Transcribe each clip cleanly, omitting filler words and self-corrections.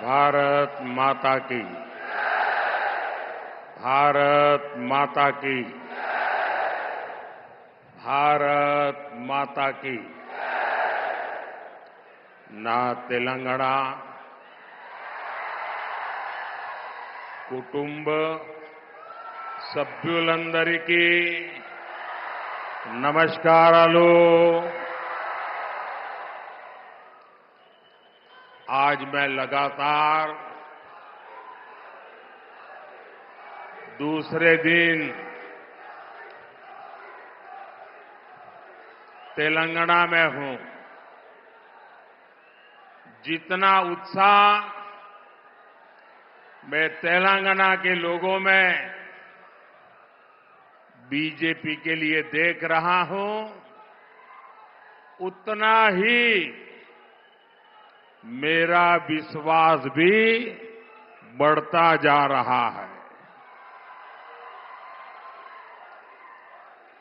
भारत माता की। भारत माता की। भारत माता की। ना तेलंगाना कुटुंब సభ్యులందరికీ नमस्कारालु। आज मैं लगातार दूसरे दिन तेलंगाना में हूं। जितना उत्साह मैं तेलंगाना के लोगों में बीजेपी के लिए देख रहा हूं, उतना ही मेरा विश्वास भी बढ़ता जा रहा है।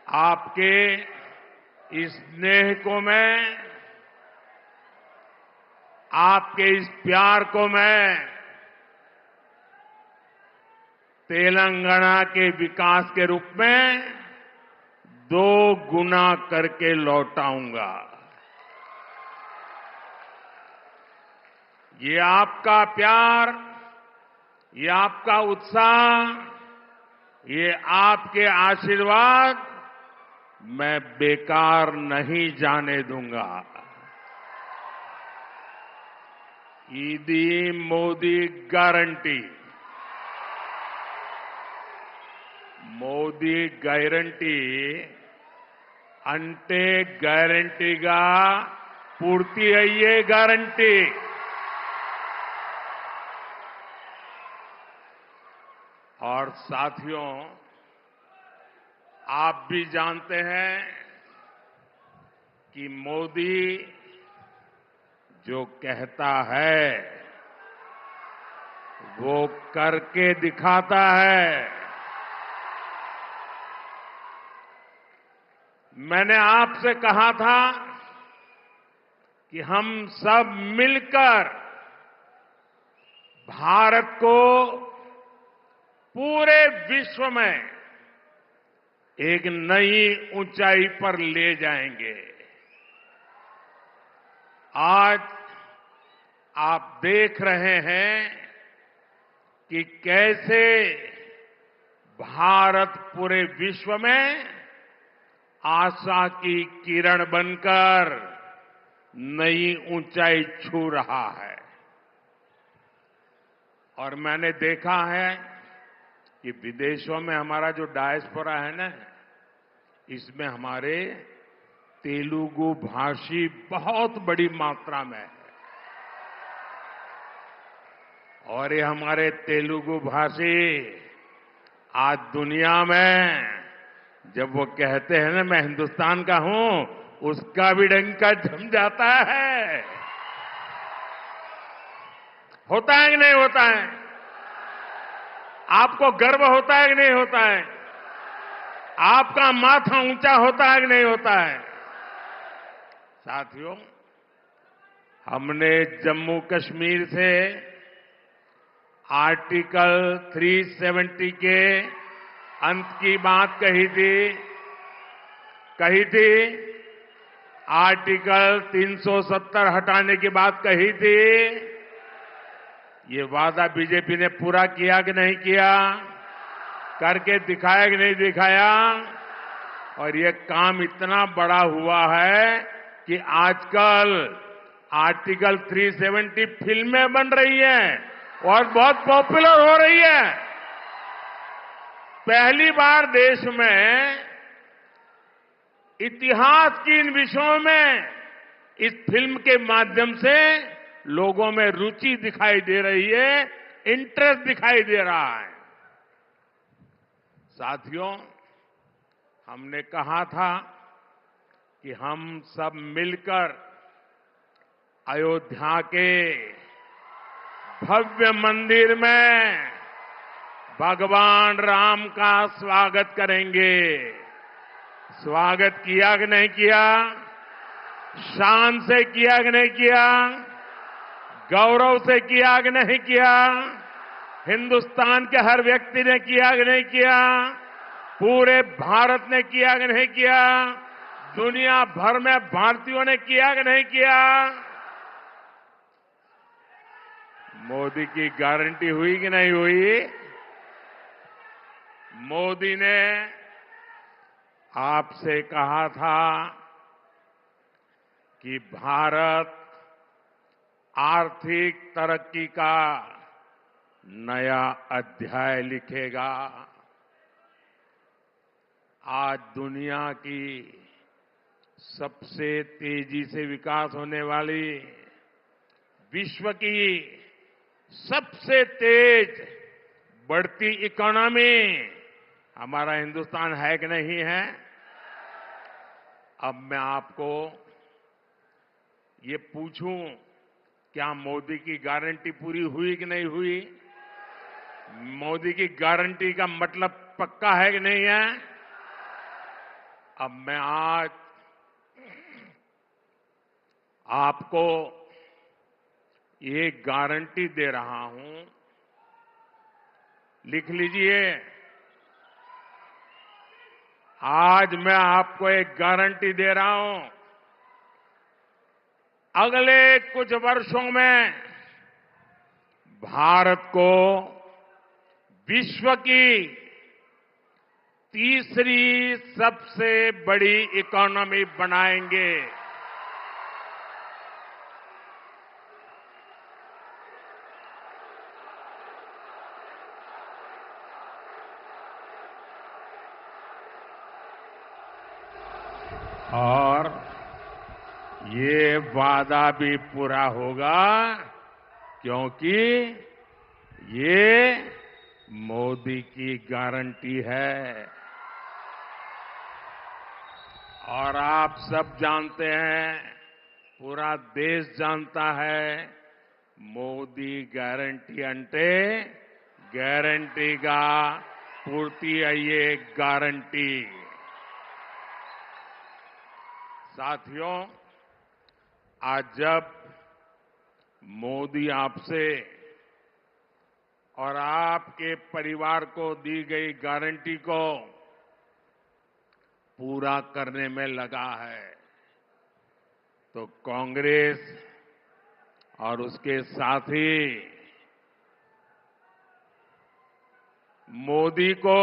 आपके इस स्नेह को मैं, आपके इस प्यार को मैं तेलंगाना के विकास के रूप में 2 गुना करके लौटाऊंगा। ये आपका प्यार, ये आपका उत्साह, ये आपके आशीर्वाद मैं बेकार नहीं जाने दूंगा। ఇది మోదీ గ్యారంటీ। మోదీ గ్యారంటీ అంటే గ్యారంటీగా పూర్తి అయ్యే గ్యారంటీ। और साथियों, आप भी जानते हैं कि मोदी जो कहता है वो करके दिखाता है। मैंने आपसे कहा था कि हम सब मिलकर भारत को पूरे विश्व में एक नई ऊंचाई पर ले जाएंगे। आज आप देख रहे हैं कि कैसे भारत पूरे विश्व में आशा की किरण बनकर नई ऊंचाई छू रहा है। और मैंने देखा है कि विदेशों में हमारा जो डायस्पोरा है ना, इसमें हमारे तेलुगु भाषी बहुत बड़ी मात्रा में है। और ये हमारे तेलुगु भाषी आज दुनिया में जब वो कहते हैं ना मैं हिंदुस्तान का हूं, उसका भी डंका जम जाता है। होता है कि नहीं होता है? आपको गर्व होता है कि नहीं होता है? आपका माथा ऊंचा होता है कि नहीं होता है? साथियों, हमने जम्मू कश्मीर से आर्टिकल 370 के अंत की बात कही थी। आर्टिकल 370 हटाने की बात कही थी। ये वादा बीजेपी ने पूरा किया कि नहीं किया? करके दिखाया कि नहीं दिखाया? और ये काम इतना बड़ा हुआ है कि आजकल आर्टिकल 370 फिल्में बन रही हैं और बहुत पॉपुलर हो रही है। पहली बार देश में इतिहास की इन विषयों में इस फिल्म के माध्यम से लोगों में रुचि दिखाई दे रही है, इंटरेस्ट दिखाई दे रहा है। साथियों, हमने कहा था कि हम सब मिलकर अयोध्या के भव्य मंदिर में भगवान राम का स्वागत करेंगे। स्वागत किया कि नहीं किया? शान से किया कि नहीं किया? गौरव से किया कि नहीं किया? हिंदुस्तान के हर व्यक्ति ने किया कि नहीं किया? पूरे भारत ने किया कि नहीं किया? दुनिया भर में भारतीयों ने किया कि नहीं किया? मोदी की गारंटी हुई कि नहीं हुई? मोदी ने आपसे कहा था कि भारत आर्थिक तरक्की का नया अध्याय लिखेगा। आज दुनिया की सबसे तेजी से विकास होने वाली, विश्व की सबसे तेज बढ़ती इकोनॉमी हमारा हिंदुस्तान है कि नहीं है? अब मैं आपको ये पूछूं, क्या मोदी की गारंटी पूरी हुई कि नहीं हुई? मोदी की गारंटी का मतलब पक्का है कि नहीं है? अब मैं आज आपको ये गारंटी दे रहा हूं, लिख लीजिए। आज मैं आपको एक गारंटी दे रहा हूं, अगले कुछ वर्षों में भारत को विश्व की तीसरी सबसे बड़ी इकोनॉमी बनाएंगे। और ये वादा भी पूरा होगा क्योंकि ये मोदी की गारंटी है। और आप सब जानते हैं, पूरा देश जानता है, మోదీ గ్యారంటీ అంటే గ్యారంటీగా పూర్తి అయ్యే गारंटी। साथियों, आज जब मोदी आपसे और आपके परिवार को दी गई गारंटी को पूरा करने में लगा है, तो कांग्रेस और उसके साथी मोदी को,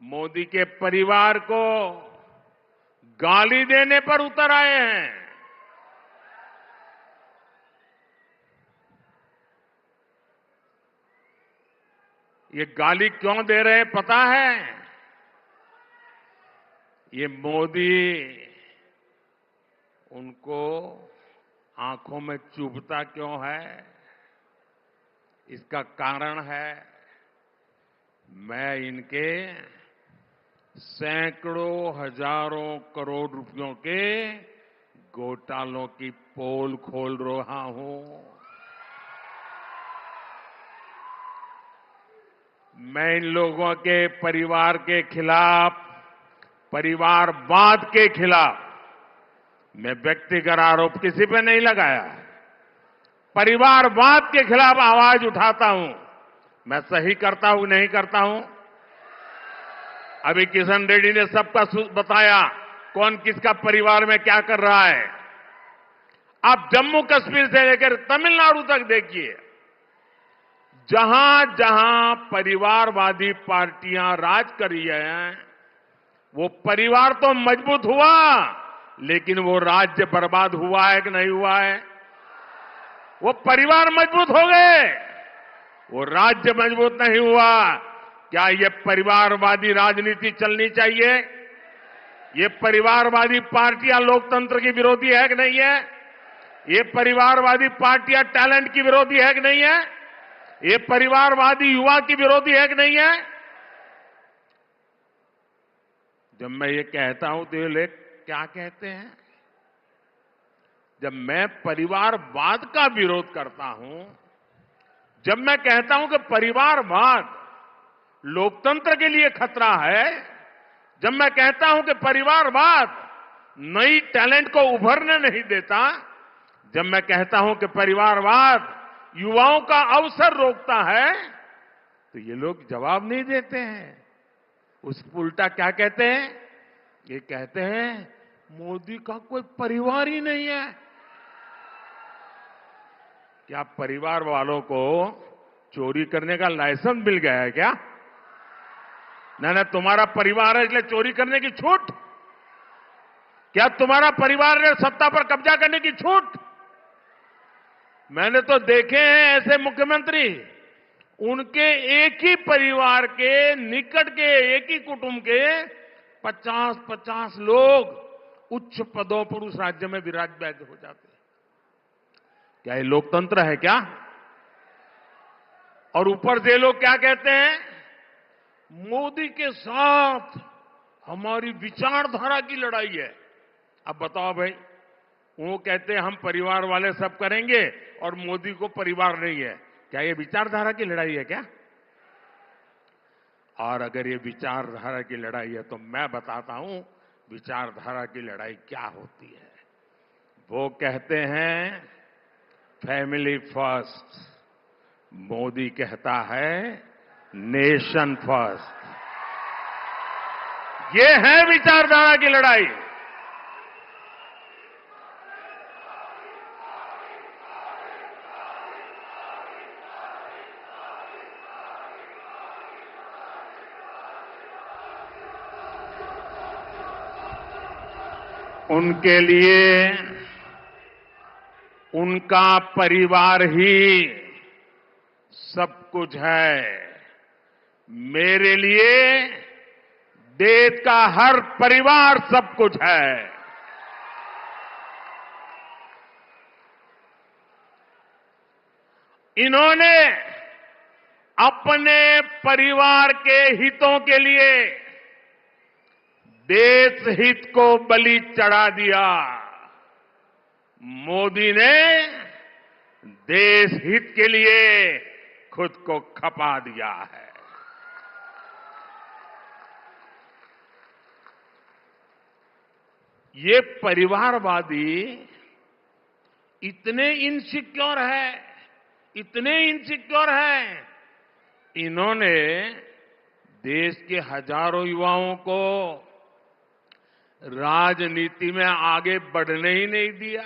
मोदी के परिवार को गाली देने पर उतर आए हैं। ये गाली क्यों दे रहे हैं पता है? ये मोदी उनको आंखों में चुभता क्यों है, इसका कारण है, मैं इनके सैकड़ों हजारों करोड़ रुपयों के घोटालों की पोल खोल रहा हूं। मैं इन लोगों के परिवार के खिलाफ, परिवारवाद के खिलाफ मैं व्यक्तिगत आरोप किसी पे नहीं लगाया, परिवारवाद के खिलाफ आवाज उठाता हूं। मैं सही करता हूं नहीं करता हूं? अभी किशन रेड्डी ने सबका बताया कौन किसका परिवार में क्या कर रहा है। आप जम्मू कश्मीर से लेकर तमिलनाडु तक देखिए, जहां जहां परिवारवादी पार्टियां राज कर रही हैं, वो परिवार तो मजबूत हुआ, लेकिन वो राज्य बर्बाद हुआ है कि नहीं हुआ है? वो परिवार मजबूत हो गए, वो राज्य मजबूत नहीं हुआ। क्या ये परिवारवादी राजनीति चलनी चाहिए? ये परिवारवादी पार्टियां लोकतंत्र की विरोधी है कि नहीं है? ये परिवारवादी पार्टियां टैलेंट की विरोधी है कि नहीं है? ये परिवारवादी युवा की विरोधी है कि नहीं है? जब मैं ये कहता हूं तो ये लोग क्या कहते हैं? जब मैं परिवारवाद का विरोध करता हूं, जब मैं कहता हूं कि परिवारवाद लोकतंत्र के लिए खतरा है, जब मैं कहता हूं कि परिवारवाद नई टैलेंट को उभरने नहीं देता, जब मैं कहता हूं कि परिवारवाद युवाओं का अवसर रोकता है, तो ये लोग जवाब नहीं देते हैं। उस उल्टा क्या कहते हैं? ये कहते हैं मोदी का कोई परिवार ही नहीं है। क्या परिवार वालों को चोरी करने का लाइसेंस मिल गया है क्या? ना तुम्हारा परिवार है इसलिए चोरी करने की छूट? क्या तुम्हारा परिवार है सत्ता पर कब्जा करने की छूट? मैंने तो देखे हैं ऐसे मुख्यमंत्री, उनके एक ही परिवार के निकट के एक ही कुटुंब के 50-50 लोग उच्च पदों पर उस राज्य में विराजमान हो जाते हैं। क्या ये लोकतंत्र है क्या? और ऊपर से लोग क्या कहते हैं? मोदी के साथ हमारी विचारधारा की लड़ाई है। अब बताओ भाई, वो कहते हैं हम परिवार वाले सब करेंगे और मोदी को परिवार नहीं है। क्या ये विचारधारा की लड़ाई है क्या? और अगर ये विचारधारा की लड़ाई है तो मैं बताता हूं विचारधारा की लड़ाई क्या होती है। वो कहते हैं फैमिली फर्स्ट, मोदी कहता है नेशन फर्स्ट। ये है विचारधारा की लड़ाई। उनके लिए उनका परिवार ही सब कुछ है। मेरे लिए देश का हर परिवार सब कुछ है। इन्होंने अपने परिवार के हितों के लिए देश हित को बलि चढ़ा दिया। मोदी ने देश हित के लिए खुद को खपा दिया है। ये परिवारवादी इतने इनसिक्योर है, इतने इनसिक्योर है, इन्होंने देश के हजारों युवाओं को राजनीति में आगे बढ़ने ही नहीं दिया।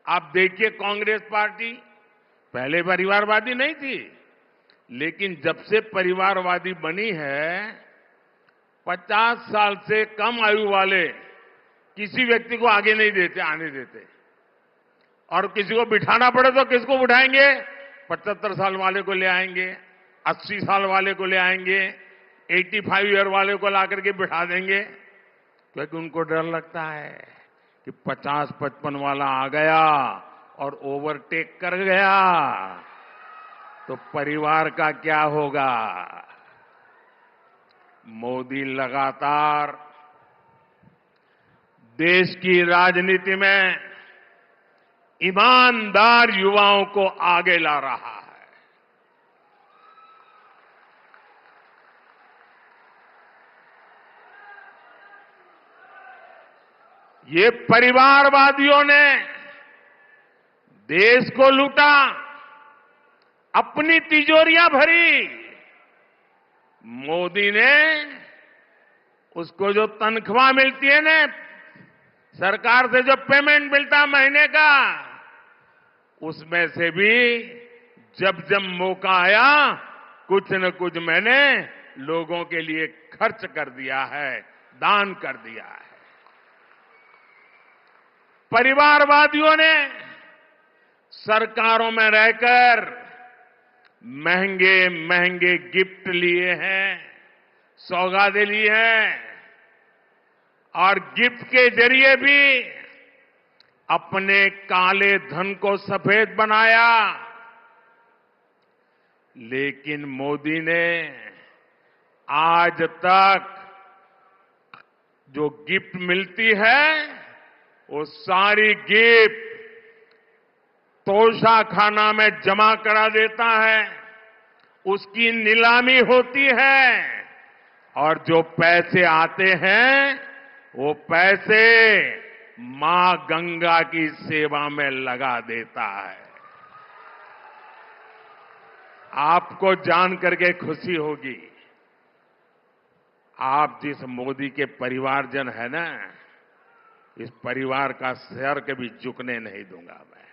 आप देखिए कांग्रेस पार्टी पहले परिवारवादी नहीं थी, लेकिन जब से परिवारवादी बनी है 50 साल से कम आयु वाले किसी व्यक्ति को आगे नहीं देते, आने देते। और किसी को बिठाना पड़े तो किसको बिठाएंगे? 75 साल वाले को ले आएंगे, 80 साल वाले को ले आएंगे, 85 ईयर वाले को ला करके बिठा देंगे, क्योंकि उनको डर लगता है कि 50-55 वाला आ गया और ओवरटेक कर गया तो परिवार का क्या होगा। मोदी लगातार देश की राजनीति में ईमानदार युवाओं को आगे ला रहा है। ये परिवारवादियों ने देश को लूटा, अपनी तिजोरियां भरी। मोदी ने उसको जो तनख्वाह मिलती है ना, सरकार से जो पेमेंट मिलता महीने का, उसमें से भी जब जब मौका आया कुछ न कुछ मैंने लोगों के लिए खर्च कर दिया है, दान कर दिया है। परिवारवादियों ने सरकारों में रहकर महंगे महंगे गिफ्ट लिए हैं, सौगातें ली हैं, और गिफ्ट के जरिए भी अपने काले धन को सफेद बनाया। लेकिन मोदी ने आज तक जो गिफ्ट मिलती है वो सारी गिफ्ट तोशाखाना में जमा करा देता है, उसकी नीलामी होती है, और जो पैसे आते हैं वो पैसे मां गंगा की सेवा में लगा देता है। आपको जान करके खुशी होगी, आप जिस मोदी के परिवारजन है ना, इस परिवार का सर कभी झुकने नहीं दूंगा मैं।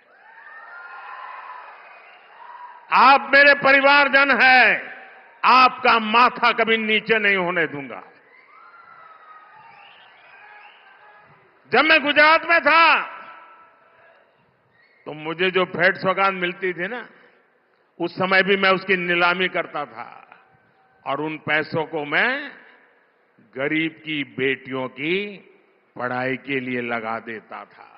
आप मेरे परिवारजन हैं, आपका माथा कभी नीचे नहीं होने दूंगा। जब मैं गुजरात में था तो मुझे जो भेंट सौगात मिलती थी ना, उस समय भी मैं उसकी नीलामी करता था और उन पैसों को मैं गरीब की बेटियों की पढ़ाई के लिए लगा देता था।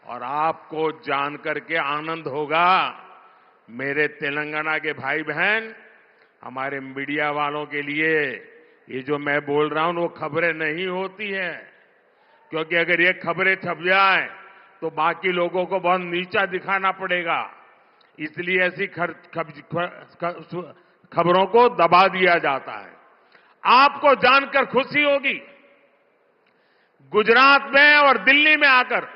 और आपको जानकर के आनंद होगा, मेरे तेलंगाना के भाई बहन, हमारे मीडिया वालों के लिए ये जो मैं बोल रहा हूं वो खबरें नहीं होती है, क्योंकि अगर ये खबरें छप जाए तो बाकी लोगों को बहुत नीचा दिखाना पड़ेगा। इसलिए ऐसी खबरों को दबा दिया जाता है। आपको जानकर खुशी होगी, गुजरात में और दिल्ली में आकर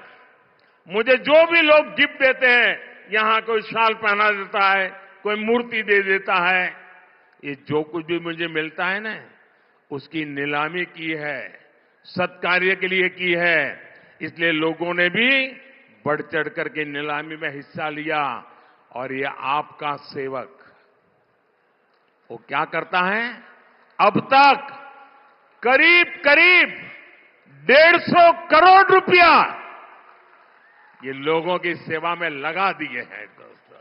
मुझे जो भी लोग गिफ्ट देते हैं, यहां कोई शाल पहना देता है, कोई मूर्ति दे देता है, ये जो कुछ भी मुझे मिलता है ना, उसकी नीलामी की है, सत्कार्य के लिए की है। इसलिए लोगों ने भी बढ़ चढ़ करके नीलामी में हिस्सा लिया। और ये आपका सेवक वो क्या करता है, अब तक करीब करीब 150 करोड़ रुपया ये लोगों की सेवा में लगा दिए हैं। दोस्तों,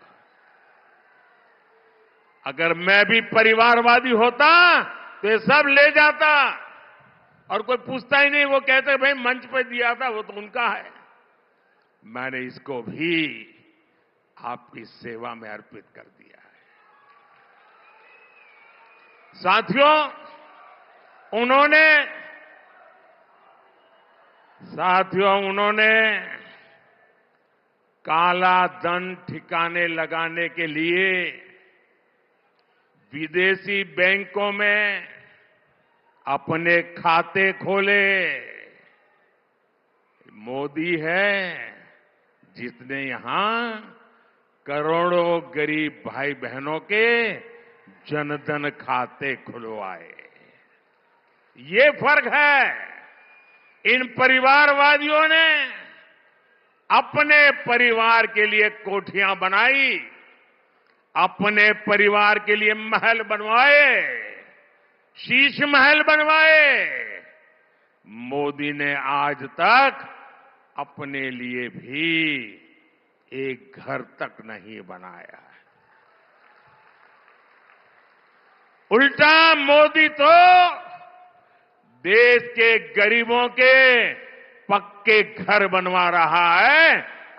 अगर मैं भी परिवारवादी होता तो ये सब ले जाता और कोई पूछता ही नहीं। वो कहते भाई मंच पे दिया था, वो तो उनका है। मैंने इसको भी आपकी सेवा में अर्पित कर दिया है। साथियों, उन्होंने काला धन ठिकाने लगाने के लिए विदेशी बैंकों में अपने खाते खोले। मोदी है जिसने यहां करोड़ों गरीब भाई बहनों के जनधन खाते खुलवाए। ये फर्क है। इन परिवारवादियों ने अपने परिवार के लिए कोठियां बनाई, अपने परिवार के लिए महल बनवाए, शीश महल बनवाए। मोदी ने आज तक अपने लिए भी एक घर तक नहीं बनाया। उल्टा मोदी तो देश के गरीबों के पक्के घर बनवा रहा है।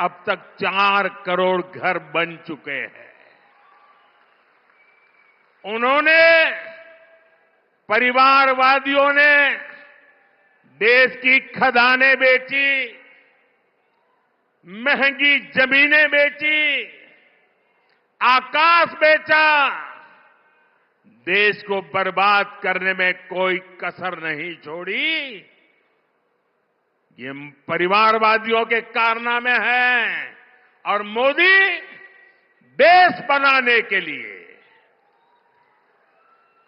अब तक 4 करोड़ घर बन चुके हैं। परिवारवादियों ने देश की खदानें बेची, महंगी जमीनें बेची, आकाश बेचा। देश को बर्बाद करने में कोई कसर नहीं छोड़ी। ये परिवारवादियों के कारनामे हैं। और मोदी देश बनाने के लिए,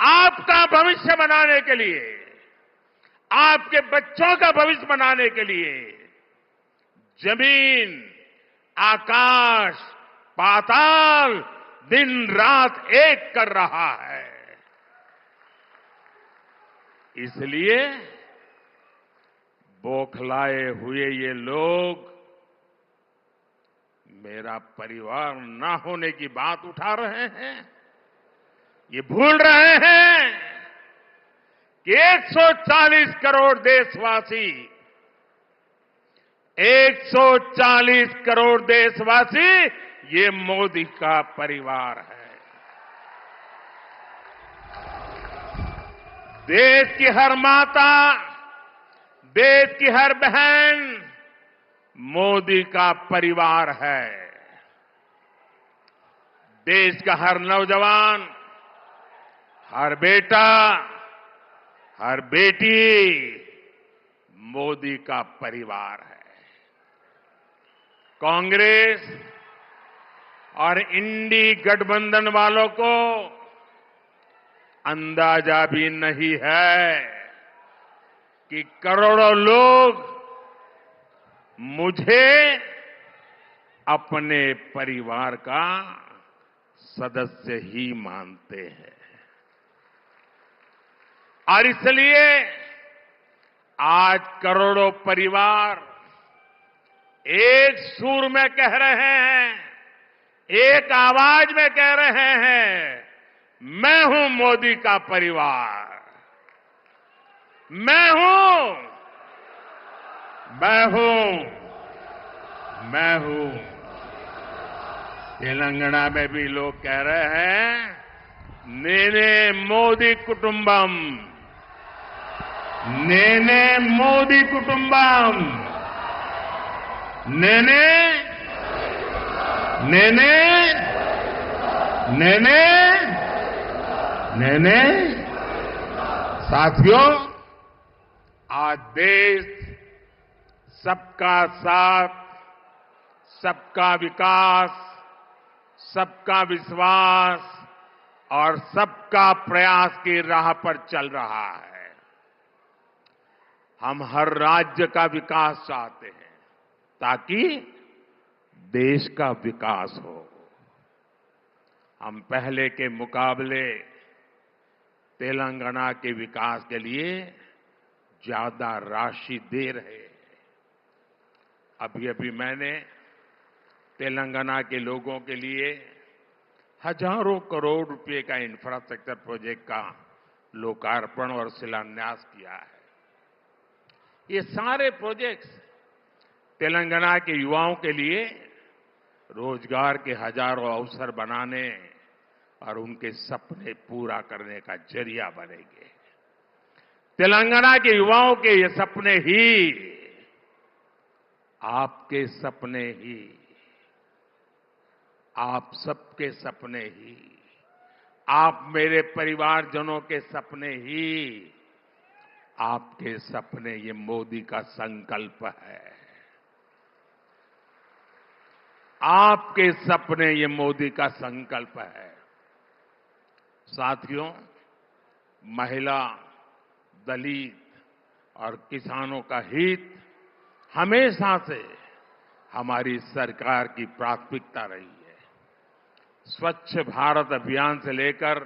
आपका भविष्य बनाने के लिए, आपके बच्चों का भविष्य बनाने के लिए जमीन, आकाश, पाताल दिन रात एक कर रहा है। इसलिए बौखलाए हुए ये लोग मेरा परिवार ना होने की बात उठा रहे हैं। ये भूल रहे हैं कि 140 करोड़ देशवासी, 140 करोड़ देशवासी ये मोदी का परिवार है। देश की हर माता, देश की हर बहन मोदी का परिवार है। देश का हर नौजवान, हर बेटा, हर बेटी मोदी का परिवार है। कांग्रेस और इंडी गठबंधन वालों को अंदाजा भी नहीं है कि करोड़ों लोग मुझे अपने परिवार का सदस्य ही मानते हैं। और इसलिए आज करोड़ों परिवार एक सुर में कह रहे हैं, एक आवाज में कह रहे हैं, मैं हूं मोदी का परिवार, मैं हूं, मैं हूं, मैं हूं। तेलंगाना में भी लोग कह रहे हैं, नेने मोदी कुटुंबम, नेने मोदी कुटुंबम, नेने नेने नेने नेने। साथियों, आज देश सबका साथ, सबका विकास, सबका विश्वास और सबका प्रयास की राह पर चल रहा है। हम हर राज्य का विकास चाहते हैं ताकि देश का विकास हो। हम पहले के मुकाबले तेलंगाना के विकास के लिए ज्यादा राशि दे रहे हैं। अभी अभी मैंने तेलंगाना के लोगों के लिए हजारों करोड़ रुपए का इंफ्रास्ट्रक्चर प्रोजेक्ट का लोकार्पण और शिलान्यास किया है। ये सारे प्रोजेक्ट्स तेलंगाना के युवाओं के लिए रोजगार के हजारों अवसर बनाने और उनके सपने पूरा करने का जरिया बनेंगे। तेलंगाना के युवाओं के ये सपने ही आपके सपने ही, आप सबके सपने ही, आप मेरे परिवारजनों के सपने ही, आपके सपने, ये मोदी का संकल्प है। आपके सपने, ये मोदी का संकल्प है। साथियों, महिला, दलित और किसानों का हित हमेशा से हमारी सरकार की प्राथमिकता रही है। स्वच्छ भारत अभियान से लेकर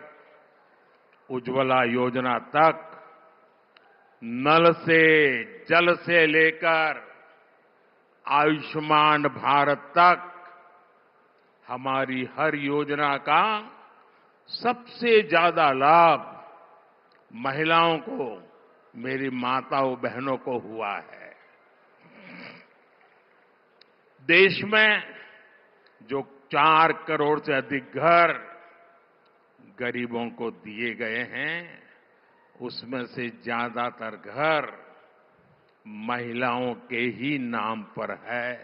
उज्ज्वला योजना तक, नल से जल से लेकर आयुष्मान भारत तक, हमारी हर योजना का सबसे ज्यादा लाभ महिलाओं को, मेरी माताओं बहनों को हुआ है। देश में जो 4 करोड़ से अधिक घर गरीबों को दिए गए हैं, उसमें से ज्यादातर घर महिलाओं के ही नाम पर है।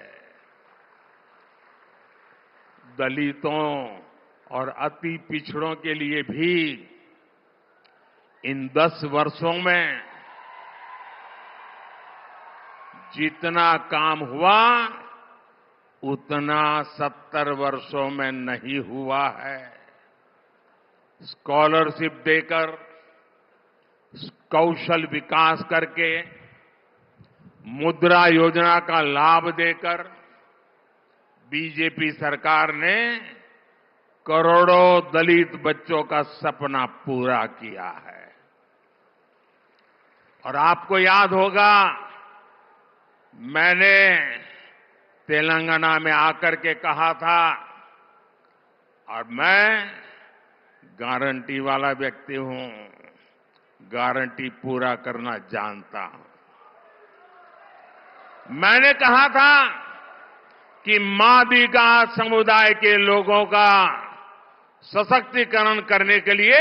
दलितों और अति पिछड़ों के लिए भी इन 10 वर्षों में जितना काम हुआ उतना 70 वर्षों में नहीं हुआ है। स्कॉलरशिप देकर, कौशल विकास करके, मुद्रा योजना का लाभ देकर बीजेपी सरकार ने करोड़ों दलित बच्चों का सपना पूरा किया है। और आपको याद होगा, मैंने तेलंगाना में आकर के कहा था, और मैं गारंटी वाला व्यक्ति हूं, गारंटी पूरा करना जानता हूं। मैंने कहा था कि मादिगा समुदाय के लोगों का सशक्तिकरण करने के लिए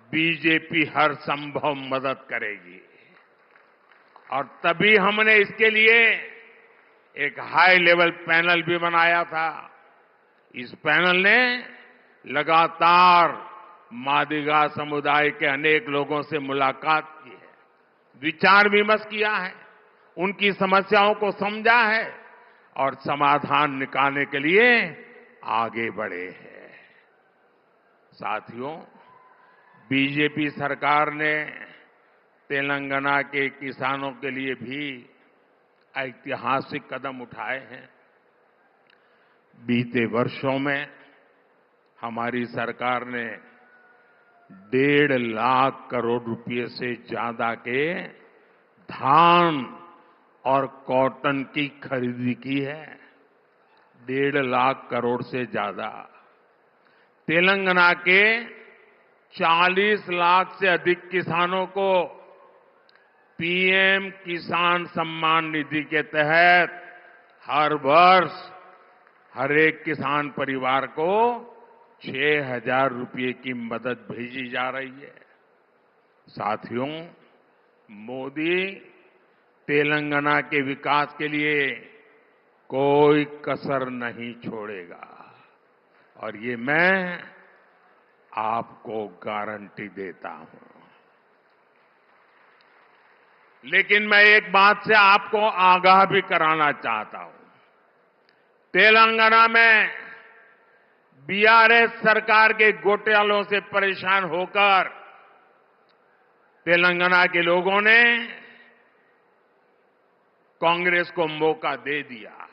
बीजेपी हर संभव मदद करेगी। और तभी हमने इसके लिए एक हाई लेवल पैनल भी बनाया था। इस पैनल ने लगातार मादिगा समुदाय के अनेक लोगों से मुलाकात की है, विचार विमर्श किया है, उनकी समस्याओं को समझा है और समाधान निकालने के लिए आगे बढ़े हैं। साथियों, बीजेपी सरकार ने तेलंगाना के किसानों के लिए भी ऐतिहासिक कदम उठाए हैं। बीते वर्षों में हमारी सरकार ने 1.5 लाख करोड़ रुपए से ज्यादा के धान और कॉटन की खरीदी की है। 1.5 लाख करोड़ से ज्यादा। तेलंगाना के 40 लाख से अधिक किसानों को पीएम किसान सम्मान निधि के तहत हर वर्ष हर एक किसान परिवार को 6,000 रुपये की मदद भेजी जा रही है। साथियों, मोदी तेलंगाना के विकास के लिए कोई कसर नहीं छोड़ेगा और ये मैं आपको गारंटी देता हूं। लेकिन मैं एक बात से आपको आगाह भी कराना चाहता हूं। तेलंगाना में बीआरएस सरकार के घोटालों से परेशान होकर तेलंगाना के लोगों ने कांग्रेस को मौका दे दिया।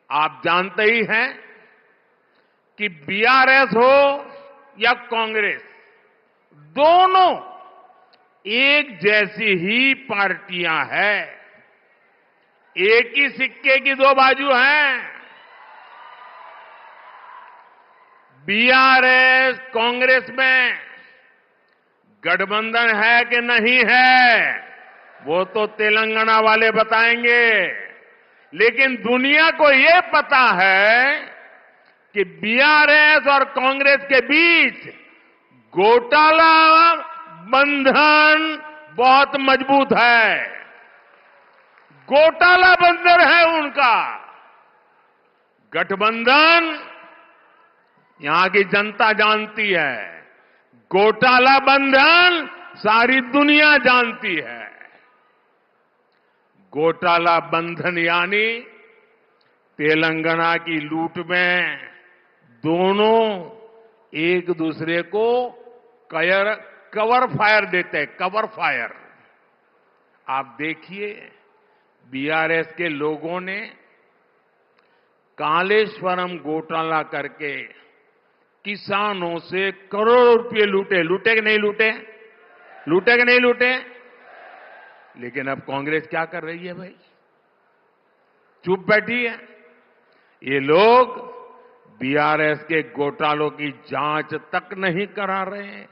आप जानते ही हैं कि बीआरएस हो या कांग्रेस, दोनों एक जैसी ही पार्टियां हैं। एक ही सिक्के की दो बाजू हैं। बीआरएस कांग्रेस में गठबंधन है कि नहीं है, वो तो तेलंगाना वाले बताएंगे। लेकिन दुनिया को ये पता है कि बीआरएस और कांग्रेस के बीच घोटाला बंधन बहुत मजबूत है। घोटाला बंधन है उनका। गठबंधन यहां की जनता जानती है, घोटाला बंधन सारी दुनिया जानती है। घोटाला बंधन यानी तेलंगाना की लूट में दोनों एक दूसरे को कवर फायर देते हैं, कवर फायर। आप देखिए, बीआरएस के लोगों ने कालेश्वरम घोटाला करके किसानों से करोड़ों रुपए लूटे। लूटे कि नहीं लूटे? लूटे कि नहीं लूटे? लेकिन अब कांग्रेस क्या कर रही है भाई? चुप बैठी है। ये लोग बीआरएस के घोटालों की जांच तक नहीं करा रहे हैं,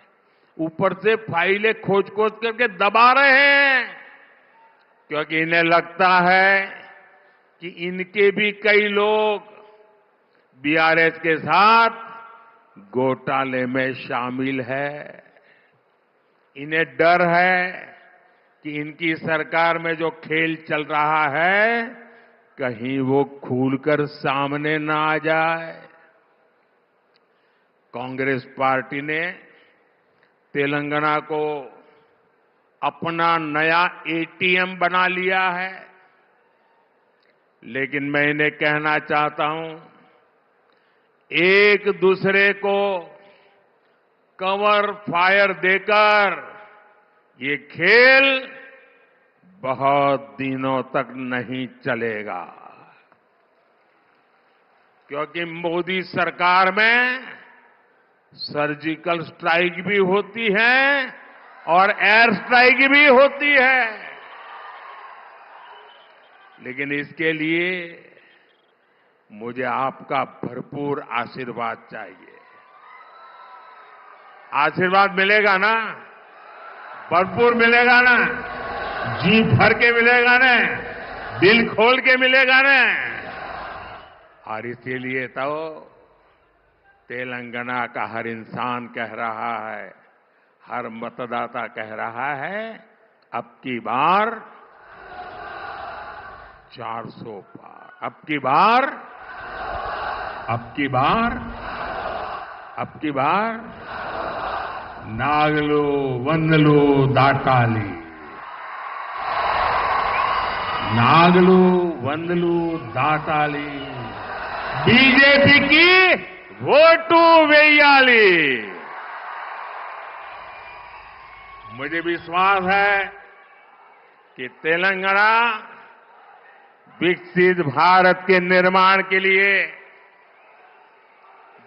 ऊपर से फाइलें खोज खोज करके दबा रहे हैं, क्योंकि इन्हें लगता है कि इनके भी कई लोग बीआरएस के साथ घोटाले में शामिल है। इन्हें डर है कि इनकी सरकार में जो खेल चल रहा है कहीं वो खुलकर सामने ना आ जाए। कांग्रेस पार्टी ने तेलंगाना को अपना नया एटीएम बना लिया है। लेकिन मैं इन्हें कहना चाहता हूं, एक दूसरे को कवर फायर देकर ये खेल बहुत दिनों तक नहीं चलेगा, क्योंकि मोदी सरकार में सर्जिकल स्ट्राइक भी होती है और एयर स्ट्राइक भी होती है। लेकिन इसके लिए मुझे आपका भरपूर आशीर्वाद चाहिए। आशीर्वाद मिलेगा ना? भरपूर मिलेगा ना? जी भर के मिलेगा ना? दिल खोल के मिलेगा ना? और इसीलिए तो तेलंगाना का हर इंसान कह रहा है, हर मतदाता कह रहा है, अब की बार 400 पार, अब की बार 400 నాగలు వందలు దాటాలి. నాగలు వందలు దాటాలి. బీజేపీకి ఓటు వేయాలి. मुझे विश्वास है कि तेलंगाना विकसित भारत के निर्माण के लिए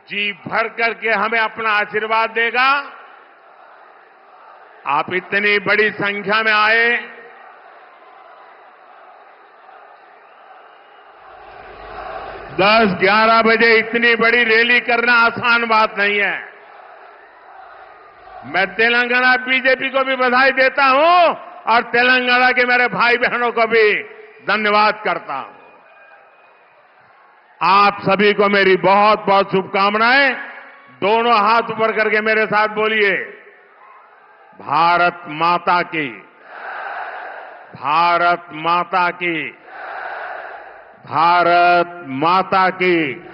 जी भर करके हमें अपना आशीर्वाद देगा. आप इतनी बड़ी संख्या में आए. दस 11 बजे इतनी बड़ी रैली करना आसान बात नहीं है. मैं तेलंगाना बीजेपी को भी बधाई देता हूं और तेलंगाना के मेरे भाई बहनों को भी धन्यवाद करता हूं. आप सभी को मेरी बहुत बहुत शुभकामनाएं. दोनों हाथ ऊपर करके मेरे साथ बोलिए, भारत माता की, भारत माता की, भारत माता की.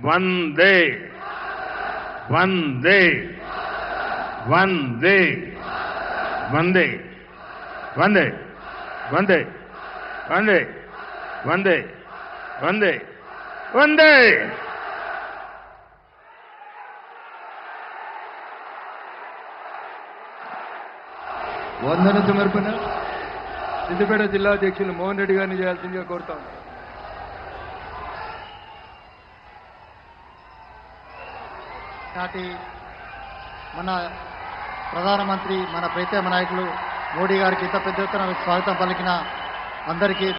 वंदे वंदे वंदे वंदे वंदे वंदे वंदे वंदे वंदे वंदे. వందన సమర్పణ సిద్దిపేట జిల్లా అధ్యక్షులు మోహన్ రెడ్డి గారిని చేయాల్సిందిగా కోరుతాం. నాటి మన ప్రధానమంత్రి మన ప్రీతమ నాయకులు మోడీ గారికి ఇంత పెద్ద ఎత్తున స్వాగతం పలికిన అందరికీ